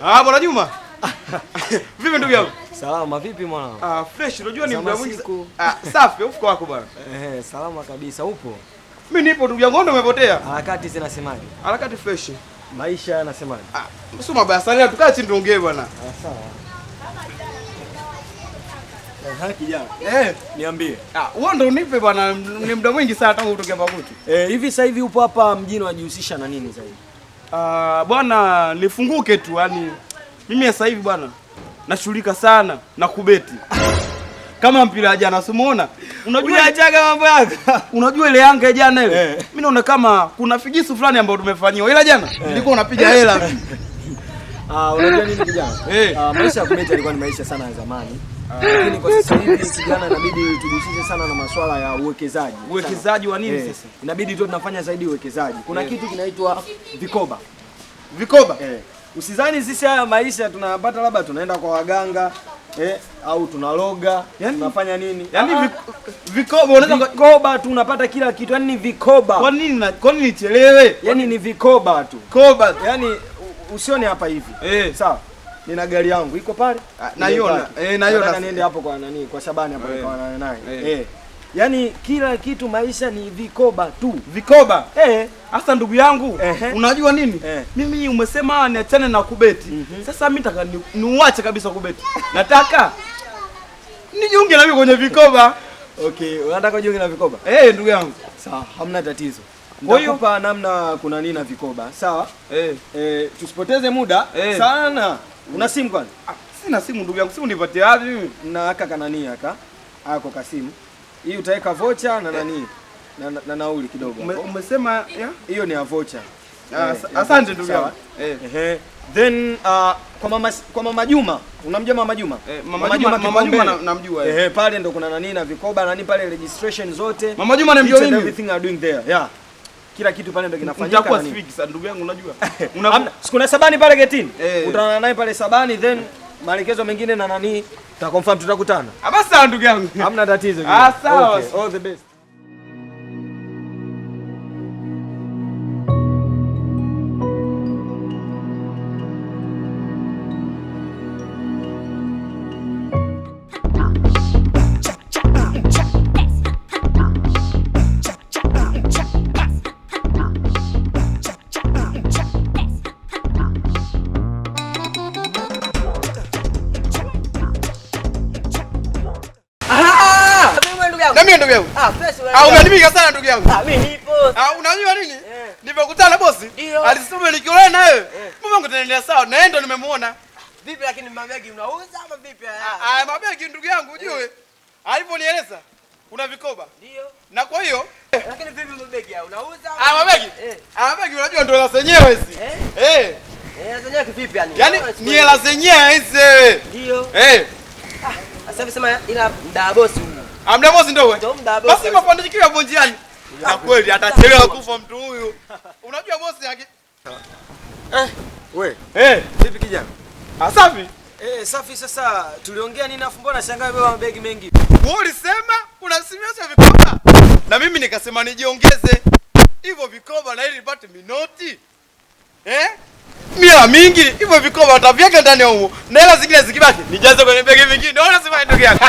Bwana Juma. Vipi ndugu yangu? Salama vipi mwanangu? Fresh, unajua ni muda mwingi. Safi, uko wako bwana. Salama kabisa, upo? Mimi nipo ndugu yangu, ndo umepotea. Harakati zinasemaje? Harakati fresh. Maisha yanasemaje? Sio mabaya sana, tukae chini tuongee bwana. Sawa. Kijana. Niambie. Wewe ndo unipe bwana, ni muda mwingi sana tangu utoke hapa kwetu. Hivi sasa hivi upo hapa mjini unajihusisha na nini zaidi? Bwana nifunguke tu, yani mimi sasa hivi bwana nashughulika sana na kubeti. Kama mpira jana usimuona? Unajua achaga mambo yako. Unajua ile Yanga jana ile? Mimi naona kama kuna figisu fulani ambao tumefanyiwa. Ila jana nilikuwa unapiga hela. Unajua nini kijana? Maisha ya kubeti yalikuwa ni maisha sana ya zamani. Lakini kwa sasa hivi kijana inabidi tujihusishe sana na masuala ya uwekezaji. Uwekezaji wa nini sasa? Inabidi tu tunafanya zaidi uwekezaji. Kuna kitu kinaitwa Vikoba. Vikoba? Usizani sisi haya maisha tunapata labda tunaenda kwa waganga au tunaloga, tunafanya nini? Yaani Vikoba unaweza Vikoba tu unapata kila kitu. Yaani ni Vikoba. Kwa nini nichelewe? Yaani ni Vikoba tu. Koba. Yaani usione hapa hivi. Sawa. Nina gari yangu iko pale. Naiona. Naiona. Niende hapo kwa nani? Kwa Shabani hapo kwa naye. Yaani kila kitu maisha ni Vikoba tu. Vikoba? Hasa ndugu yangu, unajua nini? Mimi umesema niachane na kubeti. Sasa mimi nataka niuache kabisa kubeti. Nataka nijiunge na mimi kwenye Vikoba. Okay, unataka ujiunge na Vikoba? Ndugu yangu. Sawa, hamna tatizo. Nitakupa namna kuna nini na Vikoba. Sawa? Tusipoteze muda sana. Una simu kwani? Sina simu ndugu yangu. Simu nipatie wapi mimi? Na aka kanani aka? Ako kasimu. Hii utaweka voucher na nani? Na nauli kidogo hapo. Umesema hiyo ni voucher. Asante ndugu yangu. Then kwa mama Juma, unamjua mama Juma? Mama Juma namjua. Pale ndo kuna nani na Vikoba nani pale registration zote. Mama Juma namjua mimi. Everything are doing there. Kila kitu pale ndo kinafanyika. Nitakuwa speak sana ndugu yangu unajua. Kuna Sabani pale getini. Utaona naye pale Sabani, then maelekezo mengine na nani tutaconfirm tutakutana. Basi ndugu yangu. Hamna tatizo. Sawa. All the best. Ndugu yangu. Umenimika sana ndugu yangu. Mimi nipo. Unajua nini? Nilipokutana na bosi, alisema nikiona na wewe. Mungu wangu tunaendelea sawa. Na yeye ndo nimemuona. Vipi lakini mabegi unauza ama vipi? Mabegi ndugu yangu ujue. Aliponieleza kuna Vikoba. Ndio. Na kwa hiyo lakini vipi mabegi unauza? Mabegi. Mabegi unajua ndo hela zenyewe hizi. Hela zenyewe kivipi yani? Yaani ni hela zenyewe hizi. Ndio. Sasa sema ila mda bosi. Amda bosi ndio wewe. Basi mafanikio ya bonjiani. Na kweli atachelewa kufa mtu huyu. Unajua bosi yake. Wewe. Vipi kijana? Safi. Safi. Sasa tuliongea nini afu mbona shangaa wewe mabegi mengi? Wewe ulisema unasimamisha Vikoba. Na mimi nikasema nijiongeze. Hivyo Vikoba na ili nipate minoti. Mia mingi hivyo Vikoba wataviweka ndani ya huo. Na hela zingine zikibaki nijaze kwenye begi vingine. Ndio unasema ndugu yangu.